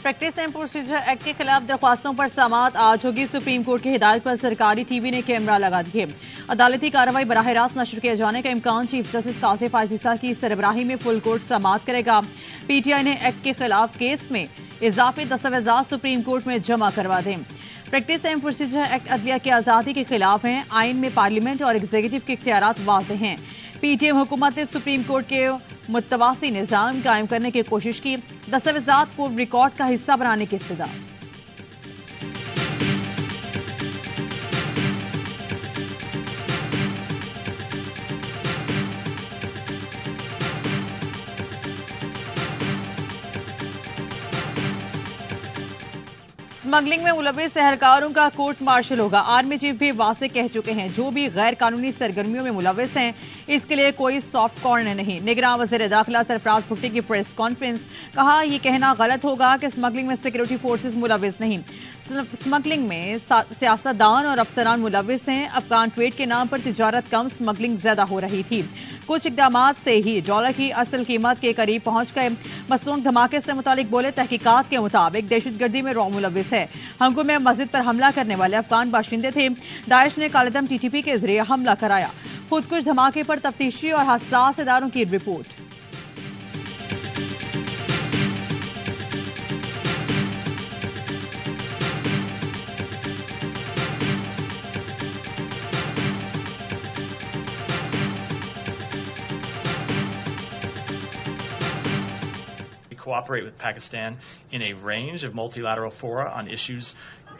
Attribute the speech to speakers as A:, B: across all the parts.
A: Practice and procedure act के खिलाफ दरख्वास्तों पर समाअत आज होगी। सुप्रीम कोर्ट की हिदायत पर सरकारी टीवी ने कैमरा लगा दिए। अदालती कार्रवाई बराह रास्त नशर किए जाने का इम्कान चीफ जस्टिस कासिफ आजीजा की सरबराही में फुल कोर्ट समाअत करेगा। पीटीआई ने एक्ट के खिलाफ केस में इजाफी दस्तावेजात सुप्रीम कोर्ट में जमा करवा दें। प्रैक्टिस एंड प्रोसीजर एक्ट अदलिया की आजादी के खिलाफ है। आइन में पार्लियामेंट और एग्जीक्यूटिव के इख्तियारात वाज़ेह हैं। पीटीएम हुकूमत ने सुप्रीम कोर्ट के मुतवासी निज़ाम कायम करने की कोशिश की। दस्तावेजात को रिकॉर्ड का हिस्सा बनाने की इस्तदा। स्मगलिंग में मुलविस सहरकारों का कोर्ट मार्शल होगा। आर्मी चीफ भी वासे कह चुके हैं, जो भी गैर कानूनी सरगर्मियों में मुलविस हैं इसके लिए कोई सॉफ्ट कॉर्नर नहीं। निगरान वज़ीर दाखिला सरफराज भुट्टी की प्रेस कॉन्फ्रेंस, कहा यह कहना गलत होगा कि स्मगलिंग में सिक्योरिटी फोर्सेस मुलविस नहीं। स्मगलिंग में सियासतदान और अफसरान मुलविस हैं। अफगान ट्रेड के नाम पर तिजारत कम, स्मगलिंग ज्यादा हो रही थी। कुछ इकदामात से ही डॉलर की असल कीमत के करीब पहुंच गए। मसनून धमाके से मुतालिक बोले, तहकीकात के मुताबिक दहशतगर्दी में रॉ मुलविस है। हंगू में मस्जिद पर हमला करने वाले अफगान बाशिंदे थे। दाइश ने कालेदम टीटीपी के जरिए हमला कराया। खुदकुश धमाके पर तफ्तीशी और हसास इदारों की report.
B: Cooperate with Pakistan in a range of multilateral fora on issues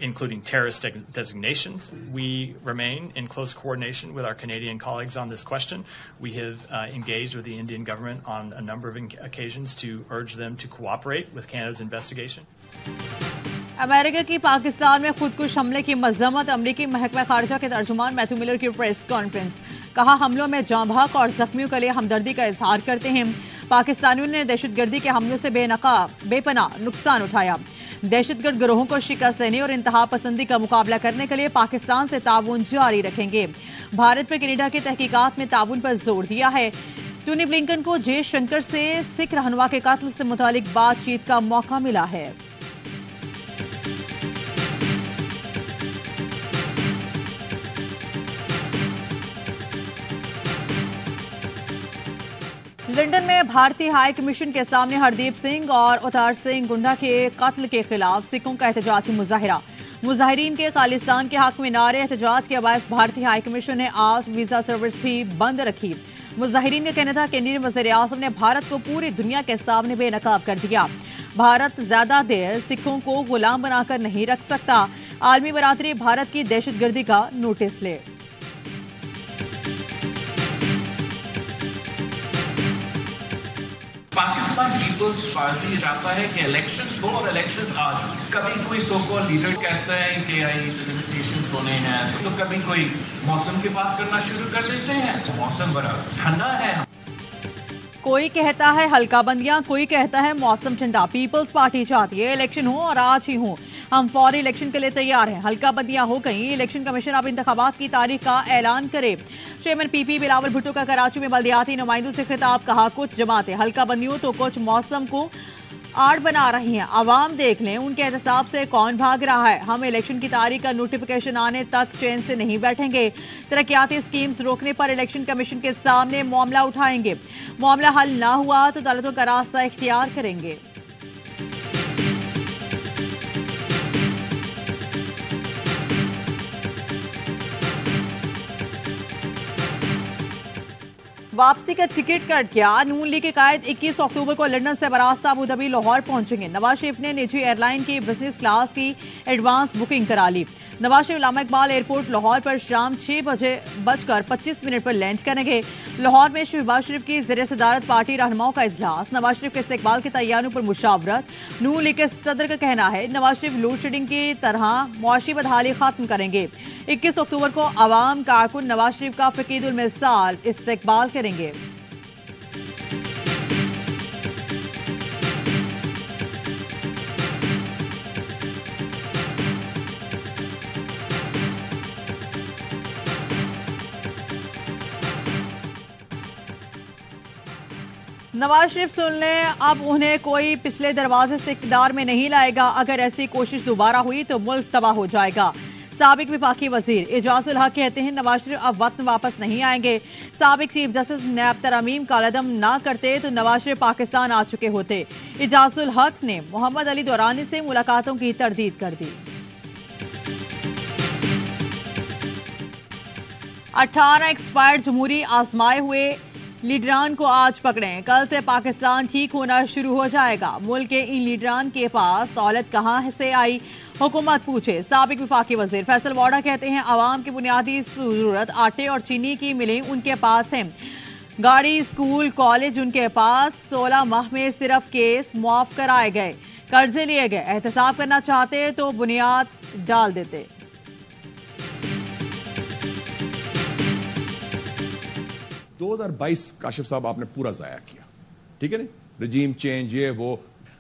B: including terrorist designations. We remain in close coordination with our Canadian colleagues on this question. We have engaged with the Indian government on a number of occasions to urge them to cooperate with Canada's investigation.
A: America की पाकिस्तान में खुदकुश हमले की मजम्मत। अमरीकी महकमा खारजा के तर्जुमान Matthew Miller की press conference, कहा हमलों में जाँ बहक और जख्मियों के लिए हमदर्दी का इजहार करते हैं। पाकिस्तानियों ने दहशतगर्दी के हमलों से बेपनाह नुकसान उठाया। दहशतगर्द गिरोहों को शिकस्त देने और इंतहा पसंदी का मुकाबला करने के लिए पाकिस्तान से ताउन जारी रखेंगे। भारत पर कनाडा की तहकीकात में ताउन पर जोर दिया है। टोनी ब्लिंकन को जयशंकर से सिख रहनुमा के कत्ल से मुतालिक बातचीत का मौका मिला है। लंदन में भारतीय हाई कमीशन के सामने हरदीप सिंह और अवतार सिंह गुंडा के कत्ल के खिलाफ सिखों का एहतजाजी मुजाहिरा। मुजाहिरीन के खालिस्तान के हक में नारे एहतजाज के बायस भारतीय हाई कमीशन ने आज वीजा सर्विस भी बंद रखी। मुजाहिरीन का कहना था कि इंडियन वज़ीर आज़म ने भारत को पूरी दुनिया के सामने बेनकाब कर दिया। भारत ज्यादा देर सिखों को गुलाम बनाकर नहीं रख सकता। आलमी बरादरी भारत की दहशतगर्दी का नोटिस ले।
C: पाकिस्तान पीपल्स पार्टी चाहता है कि इलेक्शंस हो और इलेक्शंस आज। कभी कोई सो कॉल्ड लीडर कहता है कि लिमिटेशंस होने हैं, तो कभी कोई मौसम की बात करना शुरू कर देते हैं। तो मौसम बड़ा ठंडा है।
A: कोई कहता है हल्का बंदियां, कोई कहता है मौसम ठंडा। पीपल्स पार्टी चाहती है इलेक्शन हो और आज ही हो। हम फौरी इलेक्शन के लिए तैयार हैं। हल्का बंदियां हो गई। इलेक्शन कमीशन अब इंतखाबात की तारीख का ऐलान करे। चेयरमैन पीपी बिलावल भुट्टो का कराची में बल्दियाती नुमाइंदों से खिताब, कहा कुछ जमातें हल्का बंदियों तो कुछ मौसम को आड़ बना रही हैं। आवाम देख लें उनके एहतसाब से कौन भाग रहा है। हम इलेक्शन की तारीख का नोटिफिकेशन आने तक चैन से नहीं बैठेंगे। तरक्याती स्कीम्स रोकने पर इलेक्शन कमीशन के सामने मामला उठाएंगे। मामला हल ना हुआ तो अदालतों का रास्ता इख्तियार करेंगे। वापसी का टिकट कट गया। नून लीग के कायद 21 अक्टूबर को लंदन से बरास्ता अबू धाबी लाहौर पहुंचेंगे। नवाज शरीफ ने निजी एयरलाइन की बिजनेस क्लास की एडवांस बुकिंग करा ली। नवाज शरीफ उल्लामा इकबाल एयरपोर्ट लाहौर पर शाम 6:25 पर लैंड करेंगे। लाहौर में शहबाज शरीफ की ज़ेर सदारत पार्टी रहनुमाओं का इजलास। नवाज शरीफ के इस्तेकबाल की तैयारियों पर मुशावरत। नून लीग के सदर का कहना है नवाज शरीफ लोड शेडिंग की तरह मुआशी बदहाली खत्म करेंगे। 21 अक्टूबर को अवाम कारकुन नवाज शरीफ का फकीदुल मिसाल इस्तेकबाल करेंगे। नवाज शरीफ सुन लें, अब उन्हें कोई पिछले दरवाजे से इक़्तिदार में नहीं लाएगा। अगर ऐसी कोशिश दोबारा हुई तो मुल्क तबाह हो जाएगा। साबिक विफाकी वजीर एजाजुल हक कहते हैं नवाज शरीफ अब वक्त वापस नहीं आएंगे। साबिक चीफ जस्टिस नैब तरमीम का कदम ना करते तो नवाज शरीफ पाकिस्तान आ चुके होते। एजाजुल हक ने मोहम्मद अली दौरानी से मुलाकातों की तरदीद कर दी। 18 एक्सपायर्ड जमहूरी आजमाए हुए लीडरान को आज पकड़ें। कल से पाकिस्तान ठीक होना शुरू हो जाएगा। मुल्क के इन लीडरान के पास दौलत कहां से आई, हुकूमत पूछे। साबिक विफाकी वजीर फैसल वाडा कहते हैं आवाम की बुनियादी जरूरत आटे और चीनी की मिले उनके पास है। गाड़ी, स्कूल, कॉलेज उनके पास। 16 माह में सिर्फ केस मुआफ कराए गए, कर्जे लिए गए। एहतसाब करना चाहते तो बुनियाद डाल देते।
D: दो 2022 काशिफ साहब आपने पूरा जाया किया, ठीक है ना, रिजीम चेंज ये वो।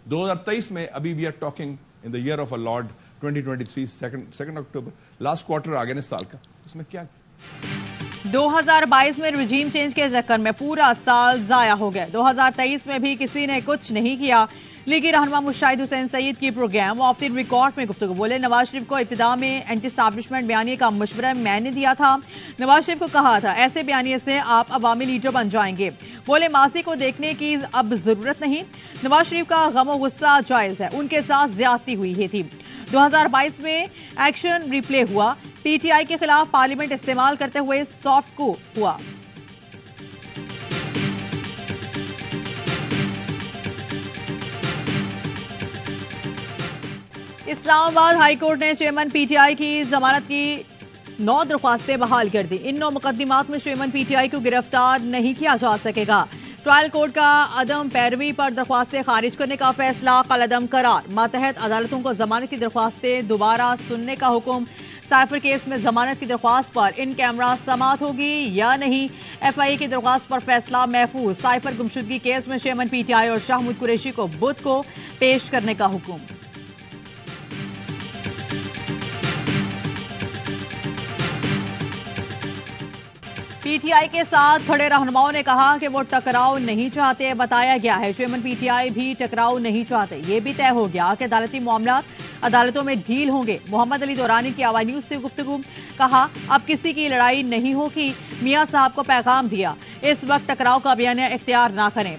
D: 2023 में अभी we are talking in the year of a lord 2023 2 October, last quarter आ गया ना साल का, उसमें क्या
A: 2022 में रिजीम चेंज के चक्कर में पूरा साल जाया हो गया। 2023 में भी किसी ने कुछ नहीं किया। लीगी रहनुमा मुशाहिद हुसैन सईद की प्रोग्राम ऑफ द रिकॉर्ड में गुफ्तगू बोले नवाज शरीफ को इब्तिदा में एंटी एस्टैब्लिशमेंट बयानिए का मशवरा मैंने दिया था। नवाज शरीफ को कहा था ऐसे बयानिए से आप अवामी लीडर बन जाएंगे। बोले माजी को देखने की अब जरूरत नहीं। नवाज शरीफ का गम गुस्सा जायज है, उनके साथ ज्यादती हुई ही थी। 2022 में एक्शन रिप्ले हुआ। पीटीआई के खिलाफ पार्लियामेंट इस्तेमाल करते हुए सॉफ्ट को हुआ। इस्लामाबाद हाईकोर्ट ने चेयरमैन पीटीआई की जमानत की 9 दरख्वास्तें बहाल कर दी। इन 9 मुकदमात में चेयरमैन पीटीआई को गिरफ्तार नहीं किया जा सकेगा। ट्रायल कोर्ट का अदम पैरवी पर दरख्वास्तें खारिज करने का फैसला कलअदम करार। मातहत अदालतों को जमानत की दरख्वास्तें दोबारा सुनने का हुक्म। साइफर केस में जमानत की दरख्वास्त पर इन कैमरा समाअत होगी या नहीं। एफआईए की दरख्वास्त पर फैसला महफूज। साइफर गुमशुदगी केस में चेयरमैन पीटीआई और शाहमूद कुरैशी को बुध को पेश करने का हुक्म। पीटीआई के साथ खड़े रहनुमाओं ने कहा कि वो टकराव नहीं चाहते। बताया गया है चेयरमैन पीटीआई भी टकराव नहीं चाहते। ये भी तय हो गया कि अदालती मामला अदालतों में डील होंगे। मोहम्मद अली दौरानी की आवाज़ न्यूज से गुफ्तगू, कहा अब किसी की लड़ाई नहीं होगी। मियां साहब को पैगाम दिया इस वक्त टकराव का बयानिया इख्तियार ना करें।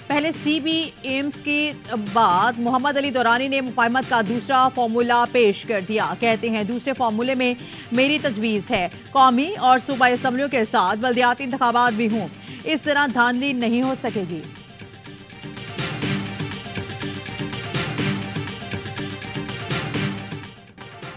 A: पहले सीबी एम्स के बाद मोहम्मद अली दौरानी ने मुफाहमत का दूसरा फार्मूला पेश कर दिया। कहते हैं दूसरे फार्मूले में मेरी तजवीज़ है कौमी और सूबाई असम्बलियों के साथ बल्दियाती इंतखाबात भी हों। इस तरह धांधली नहीं हो सकेगी।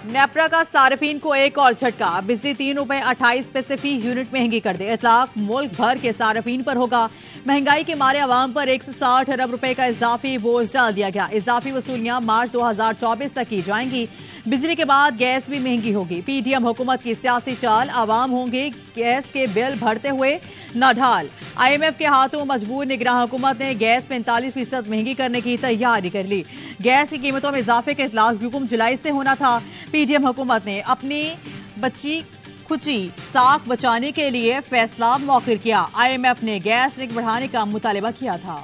A: नेपरा का सार्फिन को एक और झटका। बिजली 3 रुपए 28 पैसे फी यूनिट महंगी कर दे। इतलाक मुल्क भर के सार्फिन पर होगा। महंगाई के मारे आवाम पर 160 अरब रुपए का इजाफी बोझ डाल दिया गया। इजाफी वसूलियां मार्च 2024 तक की जाएंगी। बिजली के बाद गैस भी महंगी होगी। पीडीएम हुकूमत की सियासी चाल, आवाम होंगे गैस के बिल भरते हुए नाढाल। आईएमएफ के हाथों मजबूर निगरान हुकूमत ने गैस 45% महंगी करने की तैयारी कर ली। गैस की कीमतों में इजाफे का इतलाक हुक्म जुलाई से होना था। पीडीएम हुकूमत ने अपनी बच्ची खुची साख बचाने के लिए फैसला मौखिर किया। आईएमएफ ने गैस रेट बढ़ाने का मुतालिबा किया था।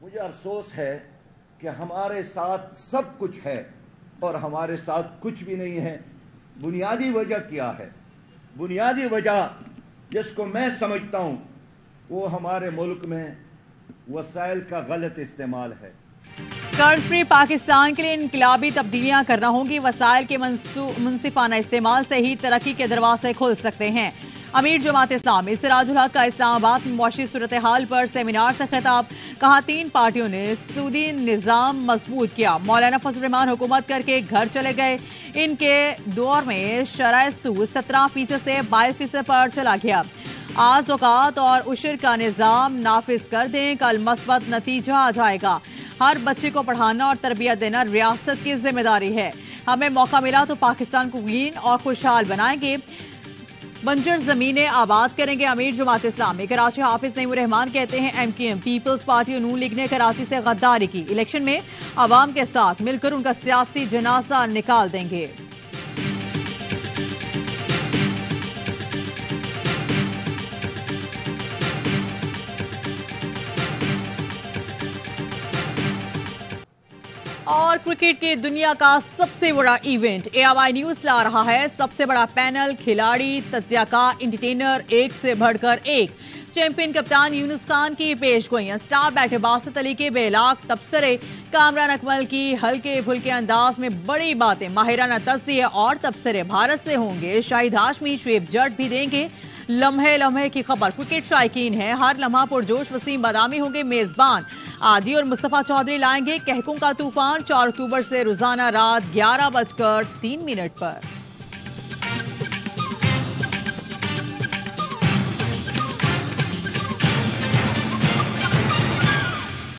E: मुझे अफसोस है कि हमारे साथ सब कुछ है और हमारे साथ कुछ भी नहीं है। बुनियादी वजह क्या है? बुनियादी वजह जिसको मैं समझता हूं वो हमारे मुल्क में वसाइल का गलत इस्तेमाल है।
A: कर्ज फ्री पाकिस्तान के लिए इनकलाबी तब्दीलियां करना होंगी। वसाइल के मुनसिफाना इस्तेमाल से ही तरक्की के दरवाजे खुल सकते हैं। अमीर जमात इस्लामी सिराजुल हक का इस्लामाबाद में मुआशी सूरत हाल पर सेमिनार से खिताब। कहा 3 पार्टियों ने सूदी निजाम मजबूत किया। मौलाना फजल रहमान हुकूमत करके घर चले गए। इनके दौर में शराय सूद 17% से 22% पर चला गया। आज ज़कात और उशर का निजाम नाफिज कर दें, कल मस्बत नतीजा आ जाएगा। हर बच्चे को पढ़ाना और तरबियत देना रियासत की जिम्मेदारी है। हमें मौका मिला तो पाकिस्तान को ग्रीन और खुशहाल बनाएंगे। बंजर जमीनें आबाद करेंगे अमीर जमात इस्लामी। कराची हाफिज नईमुर रहमान कहते हैं एमक्यूएम पीपल्स पार्टी और नून लीग ने कराची से गद्दारी की। इलेक्शन में आवाम के साथ मिलकर उनका सियासी जनाजा निकाल देंगे। और क्रिकेट की दुनिया का सबसे बड़ा इवेंट ARY न्यूज ला रहा है। सबसे बड़ा पैनल, खिलाड़ी, तज्जियाकार, एंटरटेनर, एक से बढ़कर एक। चैंपियन कप्तान यूनुस खान की पेशगोइयां, स्टार बैठे बासित अली के बेलाग तबसरे, कामरान अकमल की हल्के फुल्के अंदाज में बड़ी बातें, माहिराना तज़किया और तबसरे भारत से होंगे। शाहिद हाशमी शेफ जट भी देंगे लम्हे लम्हे की खबर। क्रिकेट शायकीन है, हर लम्हा पुरजोश। वसीम बादामी होंगे मेजबान। आदि और मुस्तफा चौधरी लाएंगे कहकों का तूफान। 4 अक्टूबर से रोजाना रात 11:03 पर।